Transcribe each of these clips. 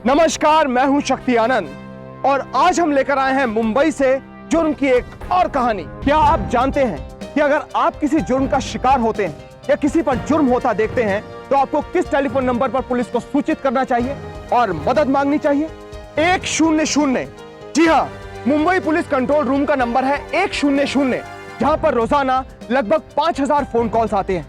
नमस्कार, मैं हूं शक्ति आनंद और आज हम लेकर आए हैं मुंबई से जुर्म की एक और कहानी। क्या आप जानते हैं कि अगर आप किसी जुर्म का शिकार होते हैं या किसी पर जुर्म होता देखते हैं तो आपको किस टेलीफोन नंबर पर पुलिस को सूचित करना चाहिए और मदद मांगनी चाहिए? 100। जी हाँ, मुंबई पुलिस कंट्रोल रूम का नंबर है 100, जहां पर रोजाना लगभग 5000 फोन कॉल्स आते हैं,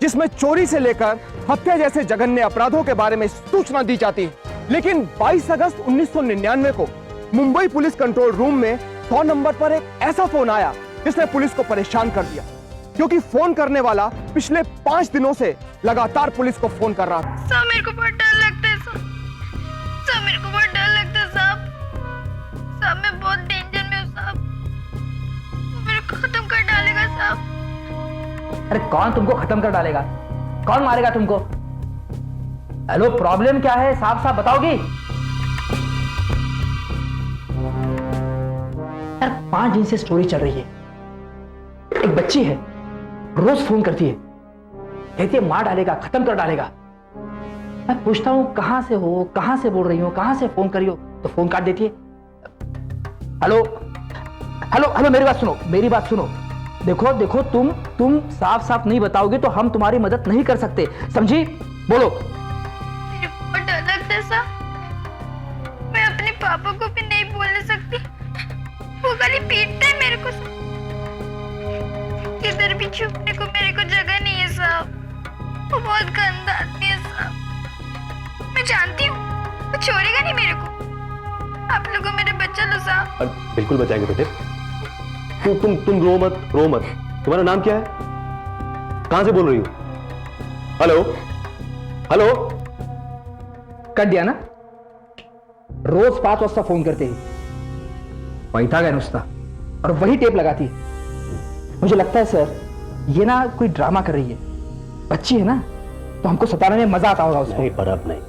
जिसमें चोरी से लेकर हत्या जैसे जघन्य अपराधों के बारे में सूचना दी जाती है। लेकिन 22 अगस्त 1999 को मुंबई पुलिस कंट्रोल रूम में 100 नंबर पर एक ऐसा फोन आया जिसने पुलिस को परेशान कर दिया, क्योंकि फोन करने वाला पिछले 5 दिनों से लगातार पुलिस को फोन कर रहा था। साहब, मेरे को बहुत डर लगता है साहब, मेरे को बहुत डर लगता है साहब, मैं बहुत डेंजर में हूँ साहब, वो मेरे को खत्म कर डालेगा साहब। अरे कौन तुमको खत्म कर डालेगा? कौन मारेगा तुमको? हेलो, प्रॉब्लम क्या है? साफ साफ बताओगी? यार 5 दिन से स्टोरी चल रही है। एक बच्ची है, रोज फोन करती है, कहती है मार डालेगा, खत्म कर डालेगा। मैं पूछता हूं कहां से हो, कहां से बोल रही हो, कहां से फोन करी हो, तो फोन काट देती है। हेलो हेलो हेलो, मेरी बात सुनो। देखो देखो, तुम साफ साफ नहीं बताओगे तो हम तुम्हारी मदद नहीं कर सकते, समझी? बोलो। मेरे को बहुत डर लगता है साहब, मैं अपने पापा को भी नहीं बोलने सकती, वो खाली पीटता है मेरे को। किधर भी छुपने को मेरे को जगह नहीं है साहब, वो बहुत गंदा आदमी है साहब, मैं जानती हूँ वो छोड़ेगा नहीं मेरे को। आप लोगों मेरे बच्चा लो साहब। बिल्कुल बचाएंगे बेटे, तुम रो मत। तुम्हारा नाम क्या है? कहां से बोल रही हो? Hello hello. कर दिया ना? रोज 5 वाजता फोन करते ही वैताग है नुसता, और वही टेप लगाती है। मुझे लगता है सर ये ना कोई ड्रामा कर रही है। बच्ची है ना, तो हमको सताने में मजा आता होगा उसको। नहीं, पर अब नहीं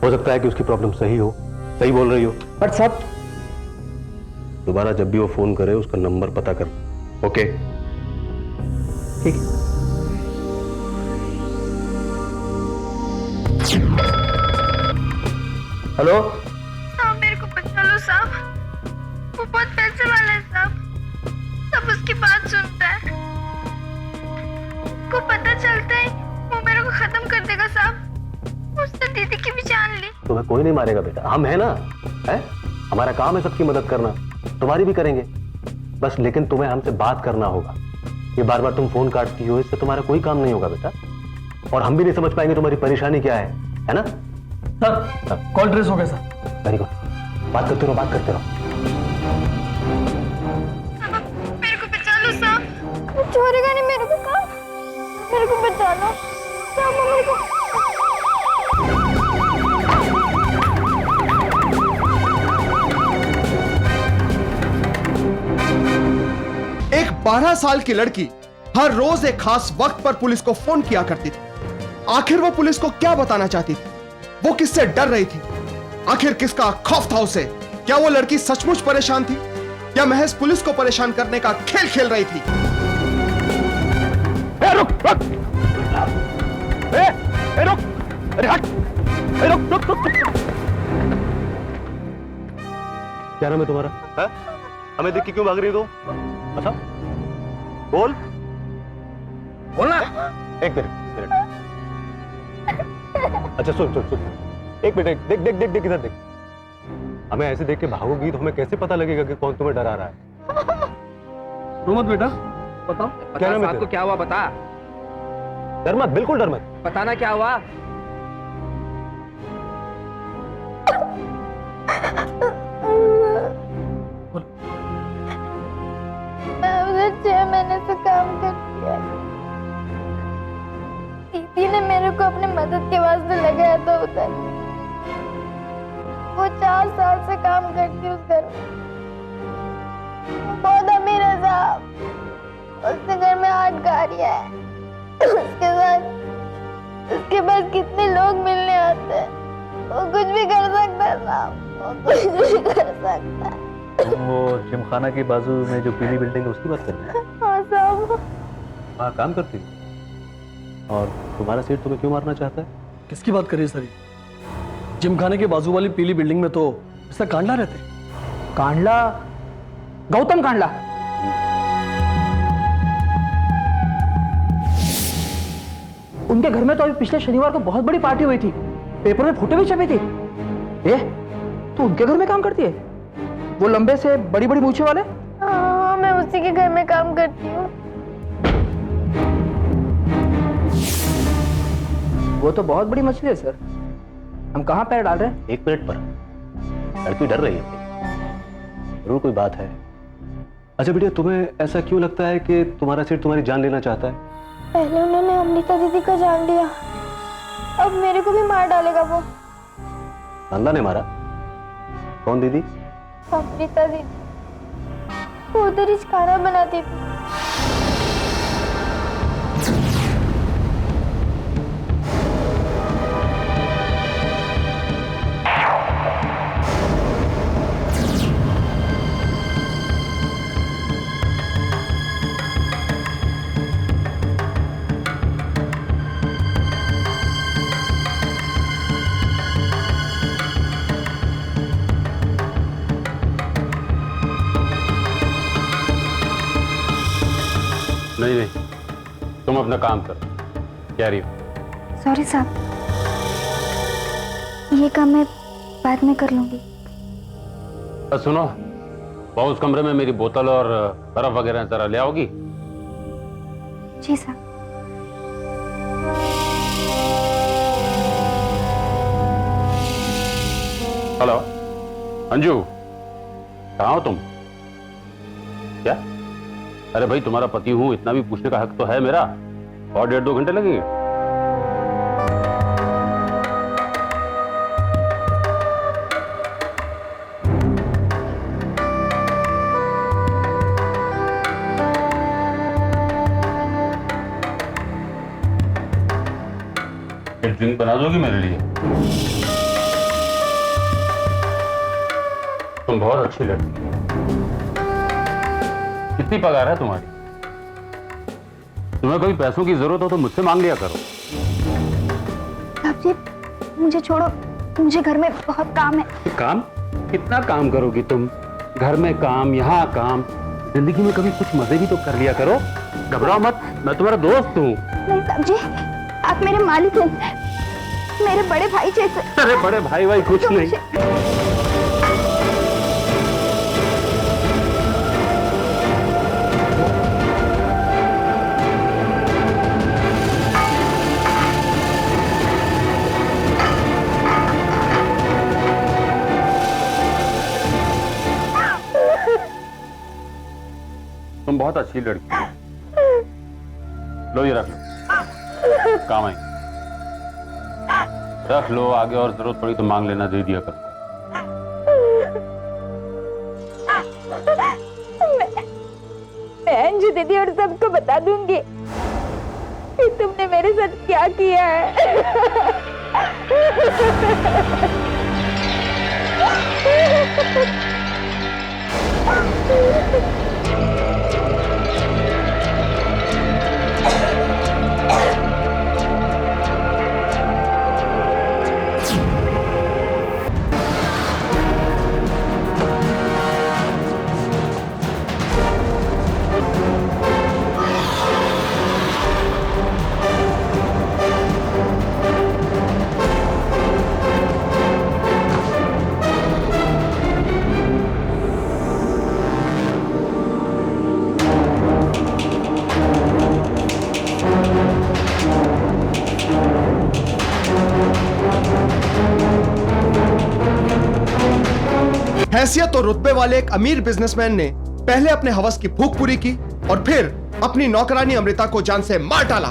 हो सकता है कि उसकी प्रॉब्लम सही हो, सही बोल रही हो। बट सब दोबारा जब भी वो फोन करे उसका नंबर पता कर। ओके, ठीक है। हेलो साहब, मेरे को बचा लो साहब, वो बहुत पैसे वाला है साहब, सब उसकी बात सुनता है, को पता चलता है वो मेरे को खत्म कर देगा साहब, उसने दीदी की भी जान ली। तुम्हें कोई नहीं मारेगा बेटा, हम है ना, है? हमारा काम है सबकी मदद करना, तुम्हारी भी करेंगे बस। लेकिन तुम्हें हमसे बात करना होगा। ये बार बार तुम फोन काटती हो, इससे तुम्हारा कोई काम नहीं होगा बेटा, और हम भी नहीं समझ पाएंगे तुम्हारी परेशानी क्या है ना? सर, कॉल ट्रेस हो गया सर। वेरी गुड, बात करते रहो। मेरे को बचा लो साहब, वो छोड़ेगा नहीं मेरे को साहब, मेरे को बचा लो साहब, मेरे को। एक 12 साल की लड़की हर रोज एक खास वक्त पर पुलिस को फोन किया करती थी। आखिर वो पुलिस को क्या बताना चाहती थी? वो किससे डर रही थी? आखिर किसका खौफ था उसे? क्या वो लड़की सचमुच परेशान थी या महज पुलिस को परेशान करने का खेल खेल रही थी? रुक। अरे हट। रुक। क्या नाम है तुम्हारा? है? हमें देख के क्यों भाग रही हो? अच्छा, बोलना। एक मिनट। अच्छा सुन, एक मिनट, देख इधर देख। हमें ऐसे देख के भागोगी तो हमें कैसे पता लगेगा कि कौन तुम्हें डरा रहा है? रो मत बेटा, बताओ क्या नाम है आपको? क्या हुआ बता। डर मत, बिल्कुल डर मत। बताना क्या हुआ। मैं उधर 6 महीने से काम करती है, दीदी ने मेरे को अपने मदद के वास्ते लगाया था उधर। वो 4 साल से काम करती उस घर में, बहुत अमीर है साहब, उसके घर में 8 गाड़ियां है, उसके पास कितने लोग मिलने आते हैं, वो कुछ भी कर सकता है साहब, वो कुछ भी कर सकता है। वो जिमखाना के बाजू में जो पीली बिल्डिंग है उसकी बात कर रही है? हाँ साहब। वहाँ काम करती है। और तुम्हारा सेठ तुम्हें क्यों मारना चाहता है? किसकी बात कर रही है सर? जिमखाने के बाजू वाली पीली बिल्डिंग में तो मिस्टर कांडला रहते। कांडला? गौतम कांडला? उनके घर में तो अभी पिछले शनिवार को बहुत बड़ी पार्टी हुई थी, पेपर में फोटो भी छपी थी। तो उनके घर में काम करती है? वो लंबे से बड़ी बड़ी मूछें वाले? हाँ, मैं उसी के घर में काम करती हूँ। वो तो बहुत बड़ी मछली है सर, हम कहाँ पैर डाल रहे हैं? 1 मिनट पर लड़की डर रही है, जरूर कोई बात है। अच्छा बेटिया, तुम्हें ऐसा क्यों लगता है कि तुम्हारा सेठ तुम्हारी जान लेना चाहता है? पहले उन्होंने अमृता दीदी का जान लिया, अब मेरे को भी मार डालेगा वो। नंदा ने मारा? कौन दीदी? अमृता दीदी, वो उधर ही खाना बनाती थी। नहीं नहीं, तुम अपना काम करो। क्या रही हो? सॉरी साहब, ये काम मैं बाद में कर लूंगी। बस सुनो, वो उस कमरे में मेरी बोतल और बर्फ वगैरह जरा ले आओगी? जी साहब। हेलो अंजू, कहाँ हो तुम? क्या? अरे भाई, तुम्हारा पति हूं, इतना भी पूछने का हक तो है मेरा। और 1.5-2 घंटे लगेंगे? एक ड्रिंक बना दोगी मेरे लिए? तुम बहुत अच्छी लड़की हो। कितनी पगार है तुम्हारी? तुम्हें कोई पैसों की जरूरत हो तो मुझसे मांग लिया करो। साहब जी, मुझे छोड़ो, मुझे घर में बहुत काम है। काम? कितना काम करोगी तुम? घर में काम, यहाँ काम। जिंदगी में कभी कुछ मजे भी तो कर लिया करो। घबराओ मत, मैं तुम्हारा दोस्त हूँ। नहीं साहब जी, आप मेरे मालिक हैं, मेरे बड़े भाई जैसे। अरे बड़े भाई कुछ नहीं। तुम बहुत अच्छी लड़की हो। लो ये रख लो, काम आएगी। रख लो, आगे और जरूरत पड़ी तो मांग लेना, दे दिया करो। मैं अंजू दीदी और सबको बता दूंगी कि तुमने मेरे साथ क्या किया है। हैसियत और रुतबे वाले एक अमीर बिजनेसमैन ने पहले अपने हवस की भूख पूरी की और फिर अपनी नौकरानी अमृता को जान से मार डाला।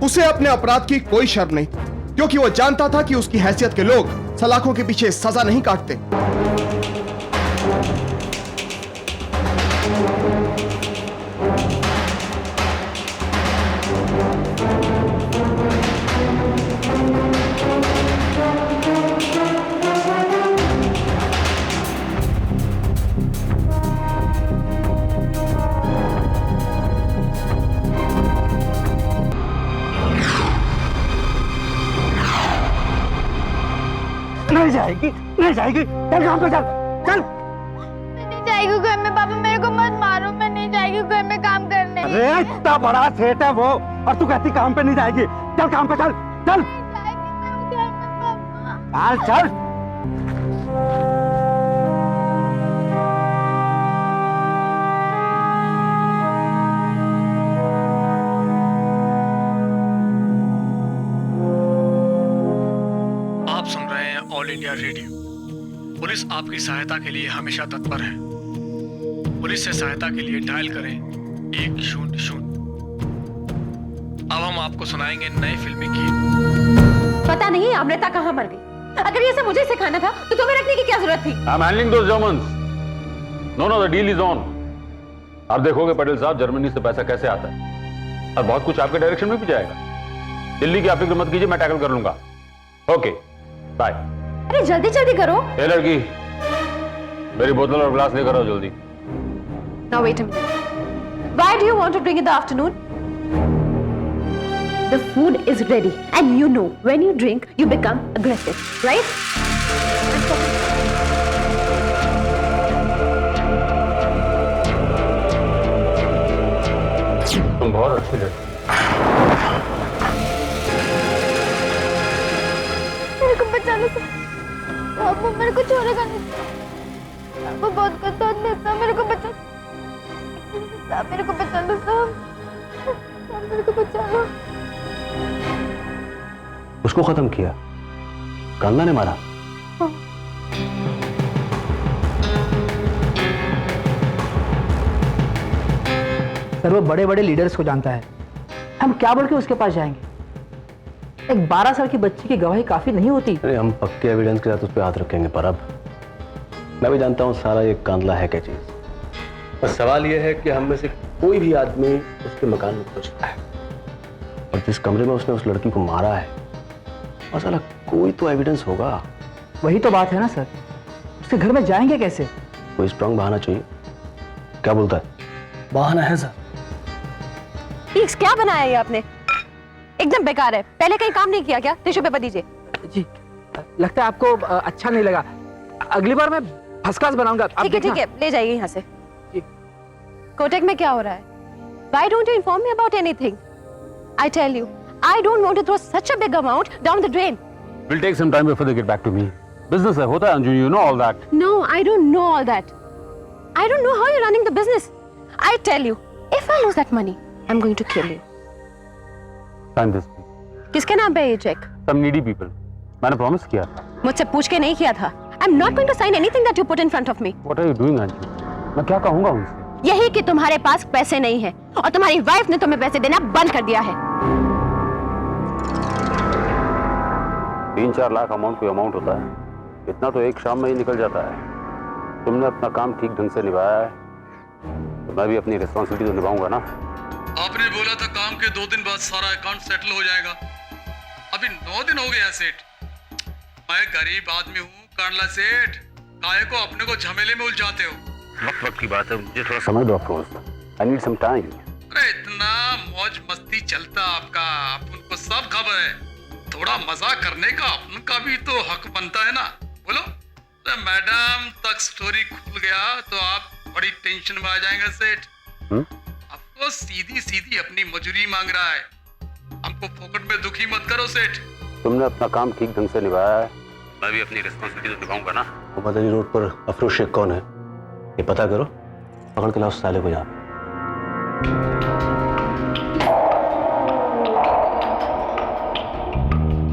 उसे अपने अपराध की कोई शर्म नहीं थी, क्योंकि वो जानता था कि उसकी हैसियत के लोग सलाखों के पीछे सजा नहीं काटते। नहीं जा, जाएगी, नहीं जाएगी, चल काम पे चल, चल। मैं नहीं जाएगी घर में, पापा मेरे को मत मारो, मैं नहीं जाएगी घर में काम करने। अरे इतना बड़ा सेठ है वो, और तू कहती काम पे नहीं जाएगी, चल काम पे चल, चल। चल चल। आप सुन रहे हैं ऑल इंडिया रेडियो। पुलिस आपकी सहायता के लिए हमेशा तत्पर है। पुलिस से सहायता के लिए डायल करें 100। अब हम आपको सुनाएंगे नए फिल्मी गीत। पता नहीं अमृता कहाँ मर गई। अगर ये सब मुझे सिखाना था तो तुम्हें रखने की क्या जरूरत थी? I'm handling those Germans. No, the deal is on. आप देखोगे पटेल साहब, जर्मनी से पैसा कैसे आता है, और बहुत कुछ आपके डायरेक्शन में भी जाएगा। दिल्ली की आप फिक्र मत कीजिए, मैं टैकल कर लूंगा। Okay, bye. अरे जल्दी जल्दी करो। ए लड़की, मेरी बोतल और ग्लास लेकर आओ जल्दी। Now wait a minute. Why do you want to drink in the afternoon? The food is ready, and you know when you drink, you become aggressive, right? तुम बहुत अच्छी लड़की। मेरे को बचा लो सर, पापा मेरे को छोड़ेगा नहीं, पापा बहुत पसंद देता, मेरे को बचा, मेरे को बचा लो साहब, मेरे को बचा लो। उसको खत्म किया, कांदा ने मारा। सर वो बड़े बड़े लीडर्स को जानता है, हम क्या बोल के उसके पास जाएंगे? एक 12 साल की बच्ची की गवाही काफी नहीं होती। अरे हम पक्के एविडेंस के साथ उस पर हाथ रखेंगे, पर अब मैं भी जानता हूँ सारा ये कांदला है क्या चीज। बस सवाल ये है कि हम में से कोई भी आदमी उसके मकान में पहुंचता है, और जिस कमरे में उसने उस लड़की को मारा है, मसाला कोई तो एविडेंस होगा। वही तो बात है ना सर, उसके घर में जाएंगे कैसे? कोई स्ट्रांग बहाना चाहिए। क्या बोलता है? बहाना है सर। Peaks, क्या बनाया ये आपने? एकदम बेकार है। पहले कहीं काम नहीं किया क्या? टिश्यू पेपर दीजिए। जी, लगता है आपको अच्छा नहीं लगा। अगली बार मैं फर्स्ट क्लास बनाऊंगा। ठीक है, ले जाइए यहाँ से। कोटेक में क्या हो रहा है? Why don't you inform me about anything? I tell you, I don't want to throw such a big amount down the drain. Will take some time before they get back to me. Business है, होता है Anju, you know all that. No, I don't know all that. I don't know how you're running the business. I tell you, if I lose that money, I'm going to kill you. Sign this. किसके नाम पे है ये check? Some needy people. मैंने promise किया था। मुझसे पूछ के नहीं किया था। I'm not going to sign anything that you put in front of me. What are you doing Anju? मैं क्या कहूँगा उनसे? यही कि तुम्हारे पास पैसे नहीं है और तुम्हारी वाइफ ने तुम्हें पैसे देना बंद कर दिया है। 3-4 लाख अमाउंट कोई अमाउंट होता है? इतना तो एक शाम में ही निकल जाता है। तुमने अपना काम ठीक ढंग से निभाया है, तो मैं भी अपनी रिस्पॉन्सिबिलिटी तो निभाऊंगा ना। आपने बोला था काम के 2 दिन बाद सारा अकाउंट सेटल हो जाएगा। अभी 9 दिन हो गए हैं सेठ। मैं गरीब आदमी हूँ कांडला सेठ, काहे को अपने को झमेले में उलझाते हो? वक्त की बात है, मुझे थोड़ा समय दो Afroz. I need some time. अरे इतना मौज मस्ती चलता आपका, अपन को सब खबर है। थोड़ा मजाक करने का अपन का भी तो हक बनता है ना। बोलो। तो मैडम तक स्टोरी खुल गया तो आप बड़ी टेंशन में आ जाएंगे सेठ। आपको सीधी सीधी अपनी मजूरी मांग रहा है, हमको फोकट में दुखी मत करो सेठ। तुमने अपना काम ठीक ढंग से निभाया है, मैं भी अपनी रिस्पॉन्सिबिलिटी तो निभाऊंगा ना। वो मदनी रोड पर अफरोज शेख कौन है, ये पता करो, पकड़ के लाओ उस साले को यहाँ।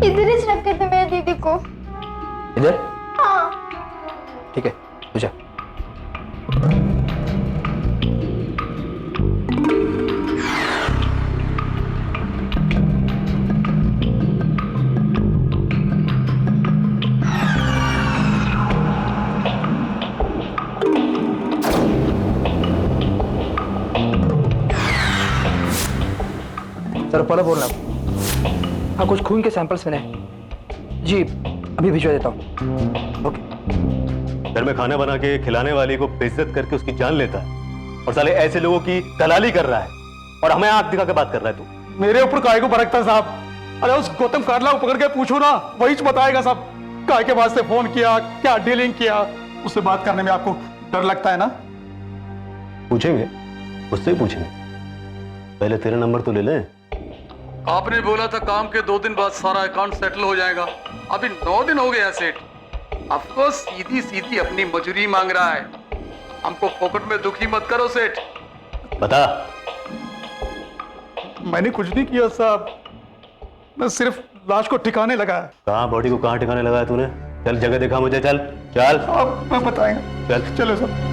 इधर ही रखे थे मेरी दीदी को। इधर? हाँ। ठीक है, तू जा। सर पहले बोलना। हाँ, कुछ खून के सैंपल्स मिले जी, अभी भिजवा देता हूँ। ओके। घर में खाना बना के खिलाने वाली को बेइज्जत करके उसकी जान लेता है, और साले ऐसे लोगों की दलाली कर रहा है, और हमें आंख दिखा के बात कर रहा है तू। मेरे ऊपर काय को बरकता साहब? अरे उस गौतम कांडला को पकड़ के पूछो ना, वही बताएगा साहब। काय के वास्ते फोन किया, क्या डीलिंग किया, उससे बात करने में आपको डर लगता है ना? पूछेंगे, उससे ही पूछेंगे। पहले तेरा नंबर तो ले ले। आपने बोला था काम के 2 दिन बाद सारा अकाउंट सेटल हो जाएगा। अभी 9 दिन हो गया सेठ। आपको सीधी सीधी अपनी मजूरी मांग रहा है। हमको पॉकेट में दुखी मत करो सेठ। बता। मैंने कुछ नहीं किया साहब, मैं सिर्फ लाश को ठिकाने लगा। कहाँ बॉडी को कहाँ ठिकाने लगाया तूने? चल जगह दिखा मुझे, चल चल। आप मैं बताएंगे। चल चलो साहब।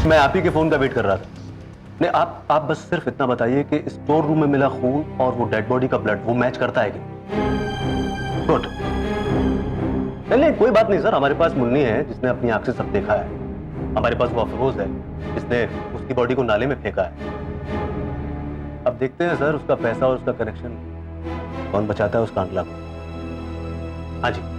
मैं आप ही के फोन का वेट कर रहा था। नहीं, आप बस सिर्फ इतना बताइए कि स्टोर रूम में मिला खून और वो डेड बॉडी का ब्लड वो मैच करता है कि? गुड। नहीं, कोई बात नहीं सर, हमारे पास मुन्नी है जिसने अपनी आंख से सब देखा है। हमारे पास वो अफरोज है जिसने उसकी बॉडी को नाले में फेंका है। अब देखते हैं सर उसका पैसा और उसका कनेक्शन कौन बचाता है उस कांटला को। हाँ जी,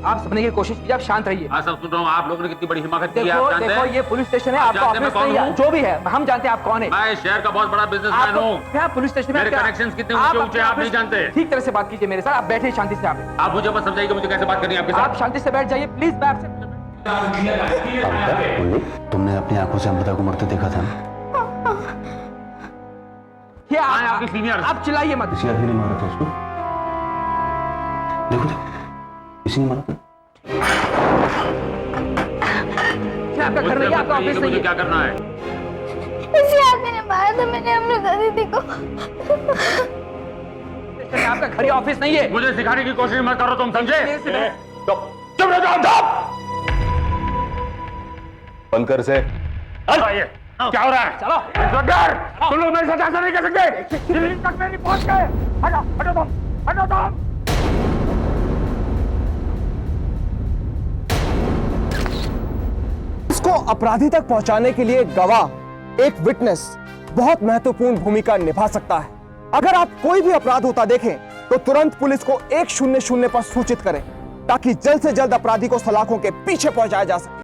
आप समझने की कोशिश कीजिए, आप शांत रहिए। हाँ सब सुन रहा हूँ। आप लोगों ने कितनी बड़ी हिम्मत की है, देखो आप जानते देखो, हैं? ये पुलिस स्टेशन है, आपका जानते हैं ऑफिस मैं नहीं कौन है। हूँ? जो भी है, हम जानते हैं आप कौन है। मैं इस शहर का बहुत बड़ा बिजनेसमैन हूँ। क्या पुलिस स्टेशन में मेरे क्या- connections कितने आप ऊंचे ऊंचे अपने आप नहीं ऑफिस- जानते। ठीक तरह से बात कीजिए मेरे साथ, आप बैठे शांति से। आप मुझे मत समझाइए मुझे कैसे बात करनी है आपके आप साथ। शांति से बैठ जाइए प्लीज। मैं आपसे मुन्नी, तुमने अपनी आंखों से अमृता को मरते देखा था ना? ये कहाँ है आपके सीनियर? आप चिल्लाइए मत। किसी आदमी ने मारा था उसको। देखो देखो, किसी ने मारा था। क्या आपका घर नहीं है, आपका ऑफिस नहीं मुझे है। क्या करना है? किसी आदमी ने मारा था मैंने अमृता दीदी को। आपका घर या ऑफिस नहीं है। मुझे सिखाने की कोशिश मत करो, तुम समझे? मेरे से बैठ। चुप रहो, चुप। बंद कर से। आइए। क्या हो रहा है? चलो। इंस्पेक्टर, तुम लोग मेरे साथ ऐसा नहीं कर सकते। दिल्ली तक मेरी पहुंच गए। हटो हटो तुम, हटो तुम। इसको अपराधी तक पहुंचाने के लिए गवाह, एक विटनेस बहुत महत्वपूर्ण भूमिका निभा सकता है। अगर आप कोई भी अपराध होता देखें तो तुरंत पुलिस को 100 पर सूचित करें ताकि जल्द से जल्द अपराधी को सलाखों के पीछे पहुंचाया जा सके।